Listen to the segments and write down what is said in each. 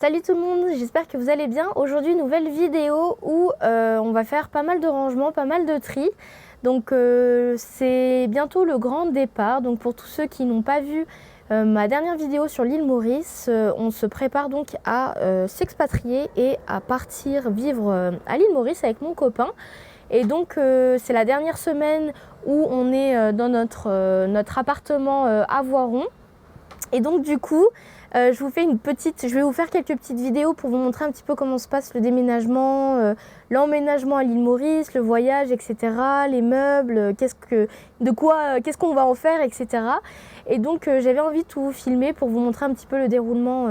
Salut tout le monde, j'espère que vous allez bien. Aujourd'hui, nouvelle vidéo où on va faire pas mal de rangements, pas mal de tri. Donc c'est bientôt le grand départ. Donc pour tous ceux qui n'ont pas vu ma dernière vidéo sur l'île Maurice, on se prépare donc à s'expatrier et à partir vivre à l'île Maurice avec mon copain. Et donc c'est la dernière semaine où on est dans notre appartement à Voiron. Et donc du coup, je vais vous faire quelques petites vidéos pour vous montrer un petit peu comment se passe le déménagement, l'emménagement à l'île Maurice, le voyage, etc., les meubles, qu'est-ce qu'on va en faire, etc. Et donc j'avais envie de tout filmer pour vous montrer un petit peu le déroulement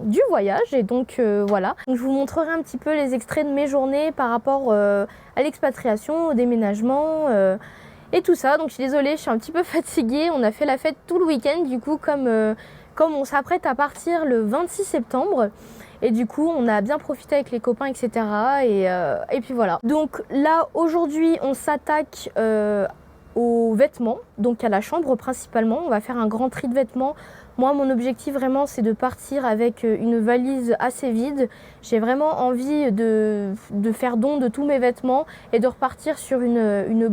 du voyage. Et donc voilà, donc, je vous montrerai un petit peu les extraits de mes journées par rapport à l'expatriation, au déménagement. Et tout ça, donc je suis désolée, je suis un petit peu fatiguée. On a fait la fête tout le week-end, du coup, comme on s'apprête à partir le 26 septembre. Et du coup, on a bien profité avec les copains, etc. Et puis voilà. Donc là, aujourd'hui, on s'attaque aux vêtements, donc à la chambre principalement. On va faire un grand tri de vêtements. Moi, mon objectif vraiment, c'est de partir avec une valise assez vide. J'ai vraiment envie de faire don de tous mes vêtements et de repartir sur une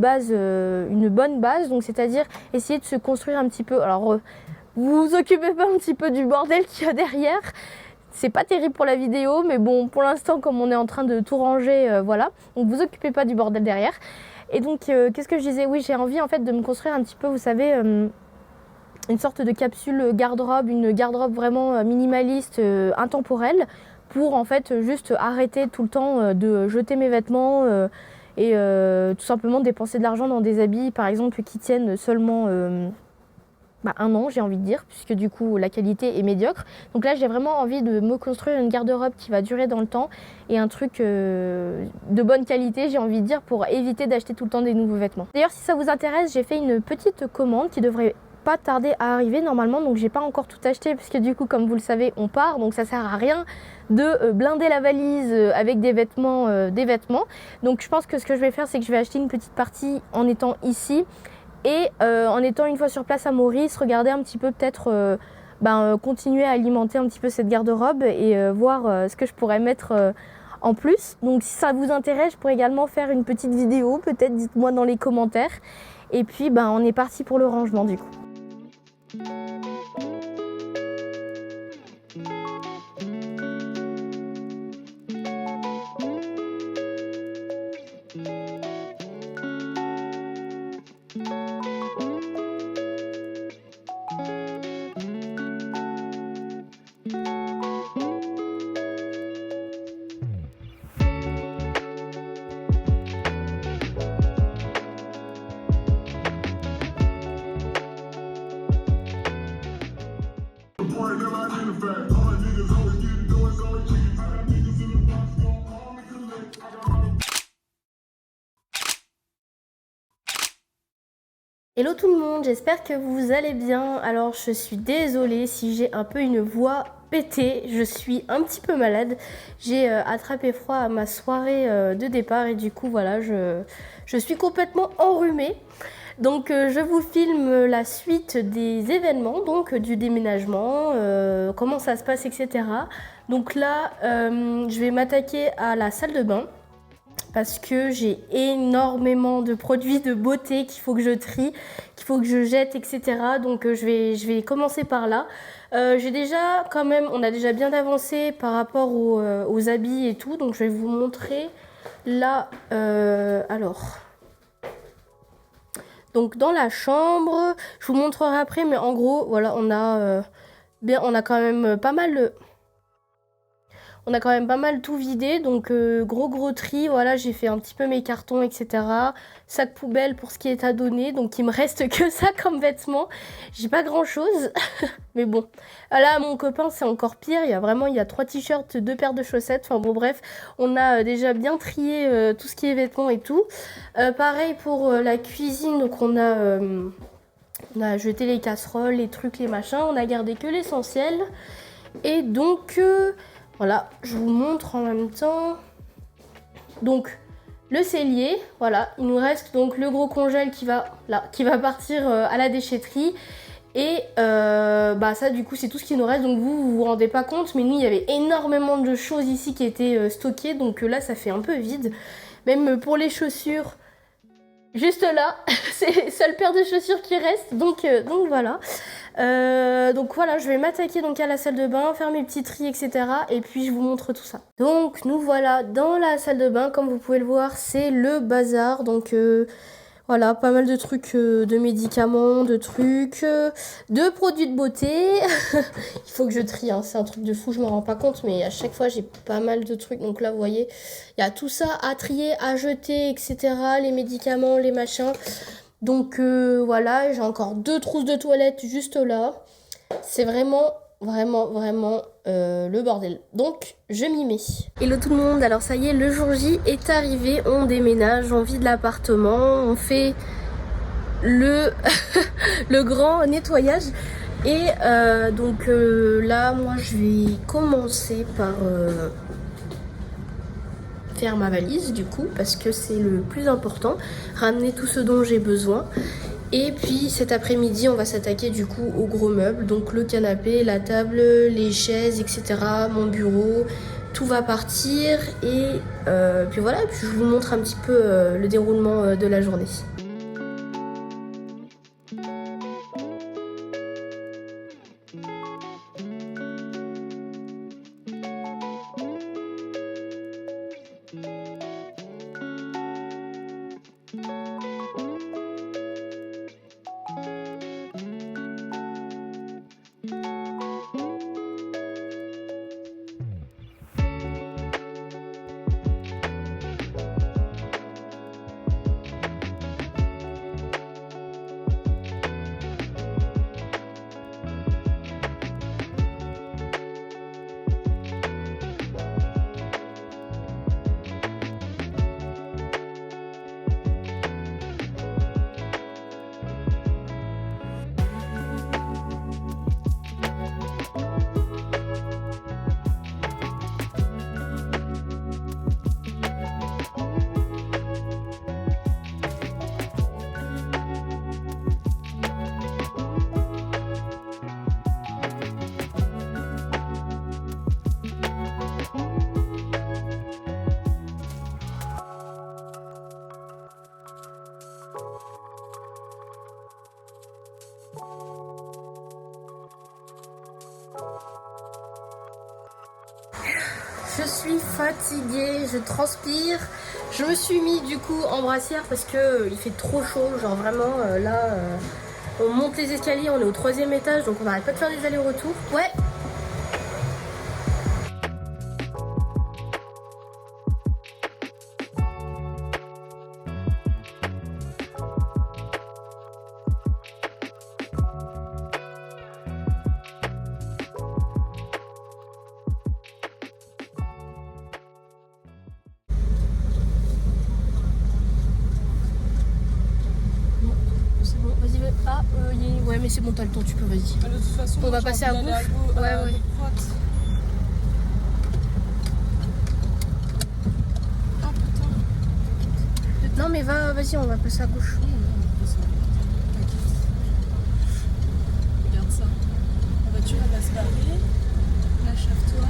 bonne base. Donc, c'est-à-dire essayer de se construire un petit peu. Alors, vous vous occupez pas un petit peu du bordel qu'il y a derrière. C'est pas terrible pour la vidéo, mais bon, pour l'instant, comme on est en train de tout ranger, voilà. Donc, vous occupez pas du bordel derrière. Et donc, qu'est-ce que je disais? Oui, j'ai envie en fait de me construire un petit peu, vous savez, une sorte de capsule garde-robe, une garde-robe vraiment minimaliste, intemporelle, pour en fait juste arrêter tout le temps de jeter mes vêtements et tout simplement dépenser de l'argent dans des habits, par exemple, qui tiennent seulement un an, j'ai envie de dire, puisque du coup la qualité est médiocre. Donc là, j'ai vraiment envie de me construire une garde-robe qui va durer dans le temps et un truc de bonne qualité, j'ai envie de dire, pour éviter d'acheter tout le temps des nouveaux vêtements. D'ailleurs, si ça vous intéresse, j'ai fait une petite commande qui devrait pas tarder à arriver normalement, donc j'ai pas encore tout acheté puisque du coup, comme vous le savez, on part, donc ça sert à rien de blinder la valise avec des vêtements. Donc je pense que ce que je vais faire, c'est que je vais acheter une petite partie en étant ici et en étant une fois sur place à Maurice, regarder un petit peu peut-être continuer à alimenter un petit peu cette garde-robe et voir ce que je pourrais mettre en plus. Donc si ça vous intéresse, je pourrais également faire une petite vidéo, peut-être, dites-moi dans les commentaires. Et puis on est parti pour le rangement du coup. Hello tout le monde, j'espère que vous allez bien. Alors je suis désolée si j'ai un peu une voix pétée, je suis un petit peu malade. J'ai attrapé froid à ma soirée de départ et du coup voilà, je suis complètement enrhumée. Donc je vous filme la suite des événements, donc du déménagement, comment ça se passe, etc. Donc là, je vais m'attaquer à la salle de bain parce que j'ai énormément de produits de beauté qu'il faut que je trie, qu'il faut que je jette, etc. Donc je vais commencer par là. J'ai déjà quand même, on a déjà bien avancé par rapport aux habits et tout, donc je vais vous montrer là. Alors, donc dans la chambre, je vous montrerai après, mais en gros, voilà, on a quand même pas mal. On a quand même pas mal tout vidé, donc gros tri, voilà, j'ai fait un petit peu mes cartons, etc. Sac poubelle pour ce qui est à donner, donc il me reste que ça comme vêtements. J'ai pas grand chose, mais bon. Là, mon copain, c'est encore pire, il y a 3 t-shirts, 2 paires de chaussettes, enfin bon bref, on a déjà bien trié tout ce qui est vêtements et tout. Pareil pour la cuisine, donc on a jeté les casseroles, les trucs, les machins, on a gardé que l'essentiel. Et donc... voilà, je vous montre en même temps. Donc, le cellier, voilà, il nous reste donc le gros congèle qui va partir à la déchetterie. Et ça du coup c'est tout ce qui nous reste, donc vous vous rendez pas compte, mais nous il y avait énormément de choses ici qui étaient stockées, donc là ça fait un peu vide. Même pour les chaussures, juste là, c'est les seules paires de chaussures qui restent, donc voilà. Donc voilà, je vais m'attaquer donc à la salle de bain, faire mes petits tris, etc. Et puis je vous montre tout ça. Donc nous voilà dans la salle de bain, comme vous pouvez le voir, c'est le bazar. Donc voilà, pas mal de trucs, de médicaments, de trucs, de produits de beauté. Il faut que je trie, hein. C'est un truc de fou, je me rends pas compte, mais à chaque fois j'ai pas mal de trucs. Donc là vous voyez, il y a tout ça à trier, à jeter, etc. Les médicaments, les machins. Donc voilà, j'ai encore 2 trousses de toilette juste là. C'est vraiment le bordel. Donc je m'y mets. Hello tout le monde, alors ça y est, le jour J est arrivé, on déménage, on vide l'appartement, on fait le, le grand nettoyage. Et donc là, moi je vais commencer par faire ma valise du coup, parce que c'est le plus important, ramener tout ce dont j'ai besoin. Et puis cet après-midi on va s'attaquer du coup aux gros meubles, donc le canapé, la table, les chaises, etc. Mon bureau, tout va partir. Et puis voilà, et puis je vous montre un petit peu le déroulement de la journée. Je suis fatiguée, je transpire. Je me suis mis du coup en brassière parce que il fait trop chaud. Genre vraiment là, on monte les escaliers, on est au 3e étage, donc on n'arrête pas de faire des allers-retours. Ouais. Ouais, mais c'est bon, t'as le temps, tu peux, vas-y. De toute façon, on va passer à gauche. Ouais. Oh putain. Non, mais vas-y, on va passer à gauche. Regarde ça. La voiture, elle va se barrer. Lâche-toi.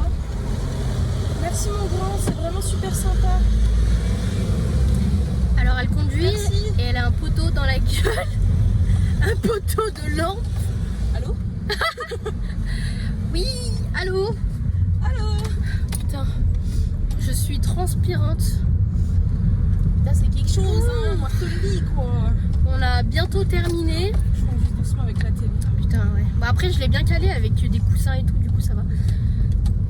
Merci mon grand, c'est vraiment super sympa. Alors, elle conduit. Merci. Et elle a un poteau dans la gueule. Un poteau de lampe. Allô? Oui, allô? Allô? Putain, je suis transpirante. Là, c'est quelque chose, hein. Moi, je te le dis, quoi. On a bientôt terminé. Je conduis doucement avec la télé. Putain, ouais. Bah après, je l'ai bien calé avec des coussins et tout, du coup, ça va.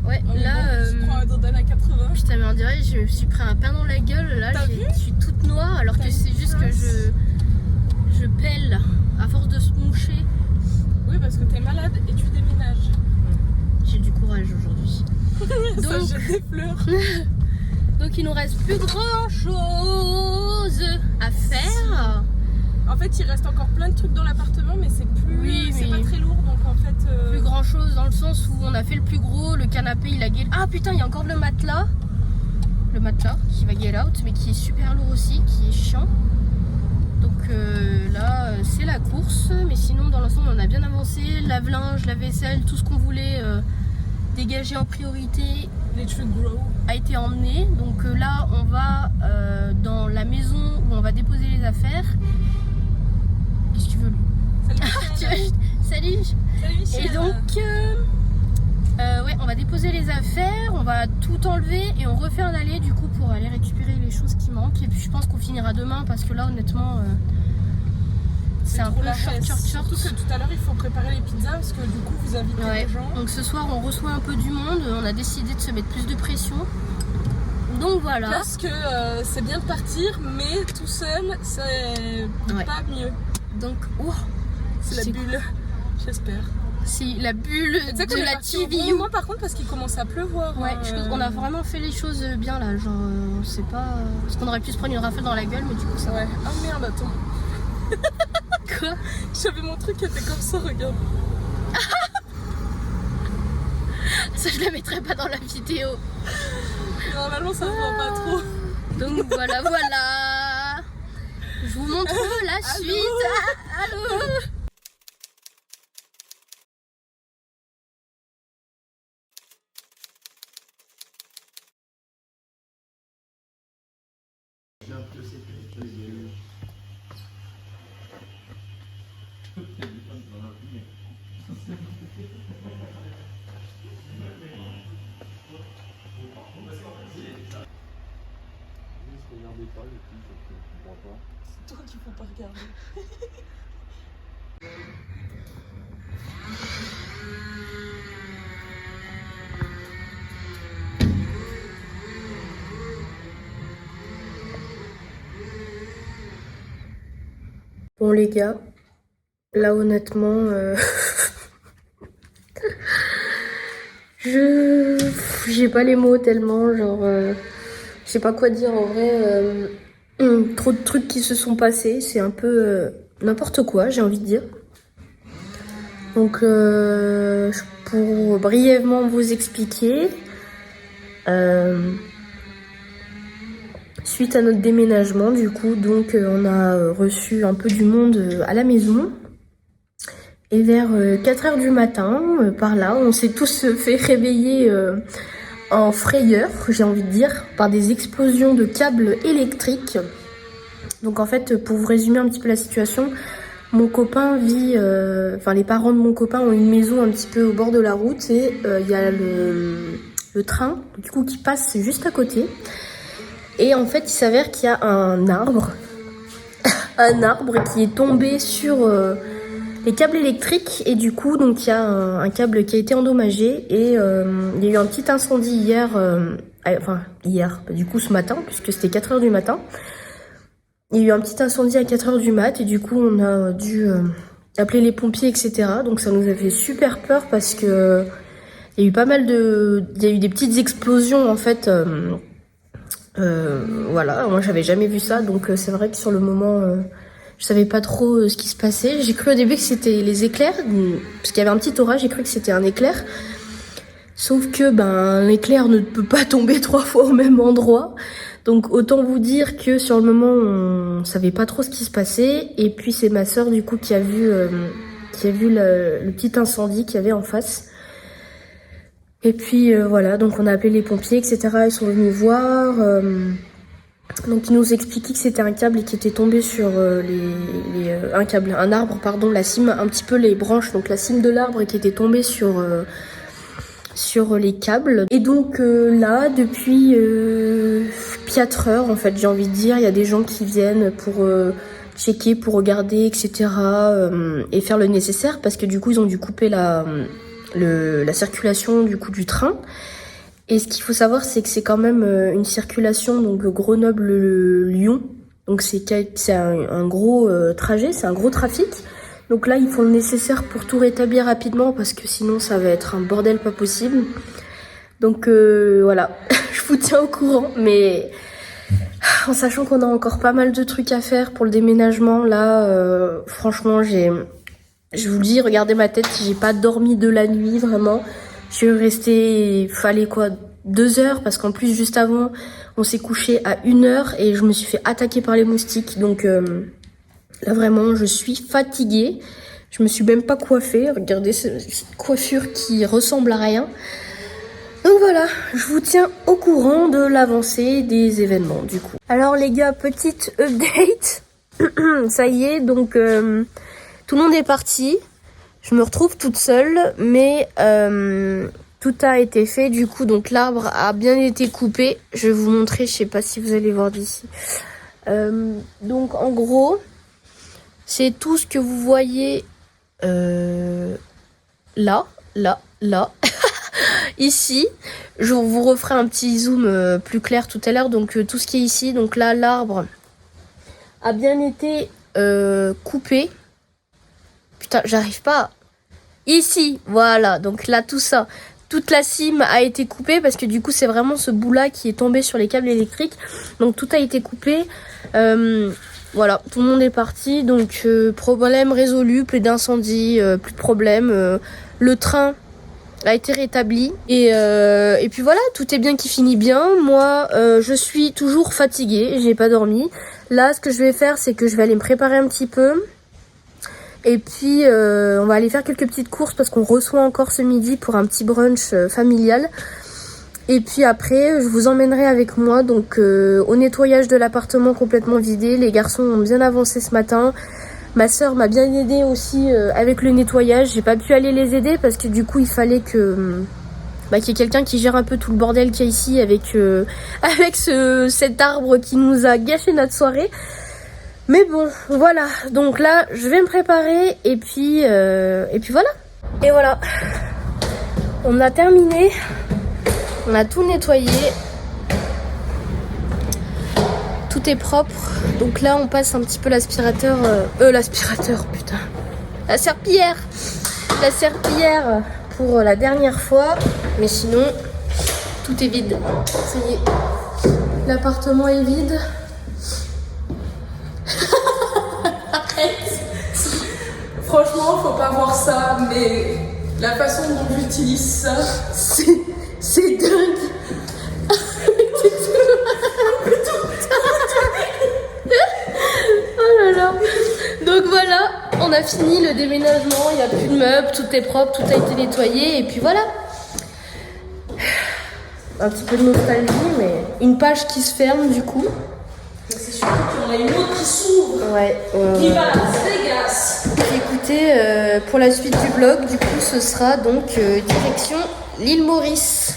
Ouais, Oh, là. Je prends un dodane à 80. Putain, mais on dirait, je me suis pris un pain dans la gueule. Là, je suis toute noire, alors que c'est juste que je pèle à force de se moucher. Oui, parce que t'es malade et tu déménages. J'ai du courage aujourd'hui. Ça jette des fleurs. Donc il nous reste plus grand chose à faire. En fait, il reste encore plein de trucs dans l'appartement, mais c'est plus, Oui, c'est mais pas très lourd, donc en fait. Plus grand chose dans le sens où on a fait le plus gros, le canapé il a get. Ah putain, il y a encore le matelas qui va get out, mais qui est super lourd aussi, qui est chiant. Donc là c'est la course, mais sinon dans l'ensemble on a bien avancé. Lave-linge, lave-vaisselle, tout ce qu'on voulait dégager en priorité a été emmené. Donc là on va dans la maison où on va déposer les affaires. Qu'est-ce que tu veux lui? Salut. Salut. Et donc ouais, on va déposer les affaires, on va tout enlever et on refait un aller du coup pour aller récupérer les choses qui manquent. Et puis je pense qu'on finira demain parce que là honnêtement c'est un peu short. Surtout que tout à l'heure il faut préparer les pizzas parce que du coup vous invitez les gens. Donc ce soir on reçoit un peu du monde, on a décidé de se mettre plus de pression. Donc voilà. Parce que c'est bien de partir mais tout seul c'est pas mieux. Donc c'est la bulle, j'espère. C'est la bulle de la TV. Moi par contre parce qu'il commence à pleuvoir. Ouais, je pense qu'on a vraiment fait les choses bien là. Genre, on sait pas. Parce qu'on aurait pu se prendre une rafale dans la gueule, mais du coup ça. Ouais. Ah merde, attends. Quoi? J'avais mon truc qui était comme ça, regarde. Ça, je la mettrai pas dans la vidéo. Normalement, ça se voit pas trop. Donc voilà. Je vous montre la suite. Allô. C'est toi qu'il faut pas regarder. Bon les gars, là honnêtement, j'ai pas les mots tellement, genre, je sais pas quoi dire en vrai. Trop de trucs qui se sont passés, c'est un peu n'importe quoi, j'ai envie de dire. Donc, pour brièvement vous expliquer, suite à notre déménagement, du coup, donc on a reçu un peu du monde à la maison. Et vers 4h du matin, par là, on s'est tous fait réveiller en frayeur, j'ai envie de dire, par des explosions de câbles électriques. Donc en fait, pour vous résumer un petit peu la situation, mon copain vit, les parents de mon copain ont une maison un petit peu au bord de la route et il y a le train, du coup, qui passe juste à côté. Et en fait, il s'avère qu'il y a un arbre, qui est tombé sur les câbles électriques et du coup, donc il y a un câble qui a été endommagé et il y a eu un petit incendie hier, du coup ce matin, puisque c'était 4h du matin. Il y a eu un petit incendie à 4h du mat et du coup on a dû appeler les pompiers, etc. Donc ça nous a fait super peur parce que il y a eu il y a eu des petites explosions en fait. Voilà, moi j'avais jamais vu ça, donc c'est vrai que sur le moment je savais pas trop ce qui se passait. J'ai cru au début que c'était les éclairs, parce qu'il y avait un petit orage, j'ai cru que c'était un éclair. Sauf que l'éclair ne peut pas tomber 3 fois au même endroit. Donc autant vous dire que sur le moment on savait pas trop ce qui se passait. Et puis c'est ma soeur du coup qui a vu le petit incendie qu'il y avait en face. Et puis voilà, donc on a appelé les pompiers, etc. Ils sont venus voir. Donc ils nous expliquaient que c'était un câble qui était tombé sur un arbre, la cime, un petit peu les branches, donc la cime de l'arbre qui était tombée sur les câbles. Et donc là, depuis 4 heures, en fait, j'ai envie de dire, il y a des gens qui viennent pour checker, pour regarder, etc. Et faire le nécessaire, parce que du coup, ils ont dû couper la circulation du coup du train. Et ce qu'il faut savoir, c'est que c'est quand même une circulation, donc Grenoble-Lyon. Donc c'est un gros trajet, c'est un gros trafic. Donc là, ils font le nécessaire pour tout rétablir rapidement parce que sinon, ça va être un bordel pas possible. Donc voilà, je vous tiens au courant. Mais en sachant qu'on a encore pas mal de trucs à faire pour le déménagement, là, franchement, je vous le dis, regardez ma tête, j'ai pas dormi de la nuit, vraiment. Je suis restée, 2 heures, parce qu'en plus, juste avant, on s'est couché à 1h et je me suis fait attaquer par les moustiques. Donc Là vraiment je suis fatiguée. Je me suis même pas coiffée. Regardez cette coiffure qui ressemble à rien. Donc voilà, je vous tiens au courant de l'avancée des événements du coup. Alors les gars, petite update. Ça y est, donc tout le monde est parti. Je me retrouve toute seule, mais tout a été fait du coup. Donc l'arbre a bien été coupé. Je vais vous montrer, je sais pas si vous allez voir d'ici. Donc en gros, c'est tout ce que vous voyez là. Ici, je vous referai un petit zoom plus clair tout à l'heure. Donc tout ce qui est ici, donc là l'arbre a bien été coupé. Putain, j'arrive pas. Ici, voilà, donc là tout ça, toute la cime a été coupée parce que du coup c'est vraiment ce bout là qui est tombé sur les câbles électriques. Donc tout a été coupé. Voilà, tout le monde est parti, donc problème résolu, plus d'incendie, plus de problème. Le train a été rétabli et puis voilà, tout est bien qui finit bien. Moi je suis toujours fatiguée, j'ai pas dormi. Là ce que je vais faire c'est que je vais aller me préparer un petit peu et puis on va aller faire quelques petites courses parce qu'on reçoit encore ce midi pour un petit brunch familial. Et puis après je vous emmènerai avec moi donc au nettoyage de l'appartement complètement vidé. Les garçons ont bien avancé ce matin. Ma soeur m'a bien aidé aussi avec le nettoyage. J'ai pas pu aller les aider parce que du coup il fallait que qu'il y ait quelqu'un qui gère un peu tout le bordel qu'il y a ici avec cet arbre qui nous a gâché notre soirée. Mais bon, voilà. Donc là, je vais me préparer et puis voilà. Et voilà. On a terminé. On a tout nettoyé. Tout est propre. Donc là, on passe un petit peu l'aspirateur. L'aspirateur, putain. La serpillière. La serpillière pour la dernière fois. Mais sinon, tout est vide. Ça y est. L'appartement est vide. Arrête. Franchement, faut pas voir ça, mais la façon dont j'utilise ça, c'est dingue. Oh là là. Donc voilà, on a fini le déménagement, il n'y a plus de meubles, tout est propre, tout a été nettoyé et puis voilà. Un petit peu de nostalgie, mais une page qui se ferme du coup. c'est surtout qu'il y en a une autre qui s'ouvre. Ouais. Viva Las Vegas. Écoutez, pour la suite du vlog, du coup, ce sera donc direction l'île Maurice.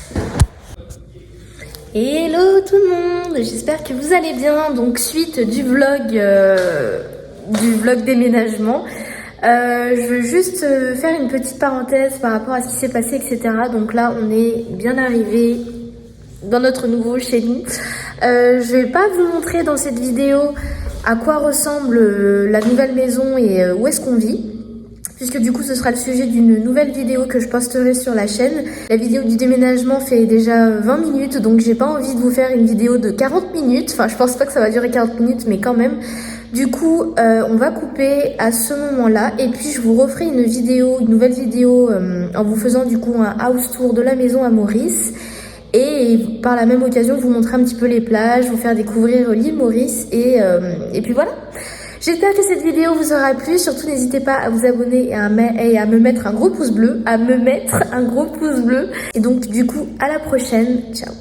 Hello tout le monde, j'espère que vous allez bien. Donc suite du vlog déménagement. Je veux juste faire une petite parenthèse par rapport à ce qui s'est passé, etc. Donc là, on est bien arrivé dans notre nouveau chez nous. Je vais pas vous montrer dans cette vidéo à quoi ressemble la nouvelle maison et où est-ce qu'on vit, puisque du coup ce sera le sujet d'une nouvelle vidéo que je posterai sur la chaîne. La vidéo du déménagement fait déjà 20 minutes, donc j'ai pas envie de vous faire une vidéo de 40 minutes. Enfin, je pense pas que ça va durer 40 minutes, mais quand même. Du coup, on va couper à ce moment-là et puis je vous referai une nouvelle vidéo en vous faisant du coup un house tour de la maison à Maurice. Et par la même occasion, vous montrer un petit peu les plages, vous faire découvrir l'île Maurice et puis voilà. J'espère que cette vidéo vous aura plu. Surtout, n'hésitez pas à vous abonner et à me mettre un gros pouce bleu. Et donc, du coup, à la prochaine. Ciao.